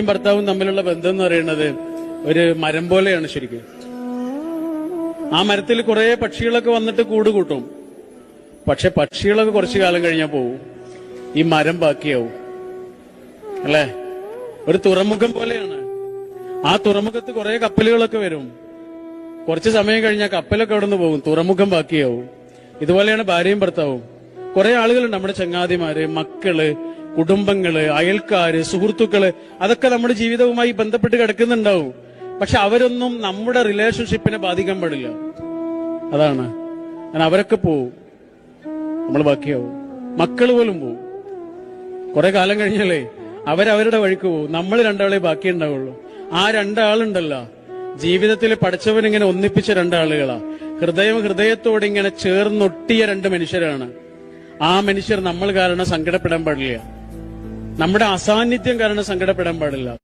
ഭർത്താവും തമ്മിലുള്ള ബന്ധം എന്ന് പറയുന്നത് ഒരു മരം പോലെയാണ് ശരിക്കും. ആ മരത്തിൽ കുറെ പക്ഷികളൊക്കെ വന്നിട്ട് കൂട് കൂട്ടും. പക്ഷെ പക്ഷികളൊക്കെ കുറച്ചു കാലം കഴിഞ്ഞാൽ പോവും, ഈ മരം ബാക്കിയാവും. അല്ലേ? ഒരു തുറമുഖം പോലെയാണ്. ആ തുറമുഖത്ത് കുറെ കപ്പലുകളൊക്കെ വരും. കുറച്ച് സമയം കഴിഞ്ഞാൽ കപ്പലൊക്കെ അവിടെ നിന്ന് പോകും, തുറമുഖം ബാക്കിയാവും. ഇതുപോലെയാണ് ഭാര്യയും ഭർത്താവും. കുറെ ആളുകളുണ്ട്, നമ്മുടെ ചങ്ങാതിമാര്, മക്കള്, കുടുംബങ്ങള്, അയൽക്കാര്, സുഹൃത്തുക്കള്, അതൊക്കെ നമ്മുടെ ജീവിതവുമായി ബന്ധപ്പെട്ട് കിടക്കുന്നുണ്ടാവും. പക്ഷെ അവരൊന്നും നമ്മുടെ റിലേഷൻഷിപ്പിനെ ബാധിക്കാൻ പാടില്ല. അതാണ്. കാരണം അവരൊക്കെ പോവും, നമ്മൾ ബാക്കിയാവും. മക്കള് പോലും പോവും. കുറെ കാലം കഴിഞ്ഞാലേ അവരവരുടെ വഴിക്ക് പോവും. നമ്മൾ രണ്ടാളെ ബാക്കിയുണ്ടാവുള്ളൂ. ആ രണ്ടാളുണ്ടല്ലോ ജീവിതത്തിൽ പഠിച്ചവൻ ഇങ്ങനെ ഒന്നിപ്പിച്ച രണ്ടാളുകളാ. ഹൃദയത്തോട് ഇങ്ങനെ ചേർന്നൊട്ടിയ രണ്ട് മനുഷ്യരാണ്. ആ മനുഷ്യർ നമ്മൾ കാരണം സങ്കടപ്പെടാൻ പാടില്ല. നമ്മുടെ അസാന്നിധ്യം കാരണം സങ്കടപ്പെടാൻ പാടില്ല.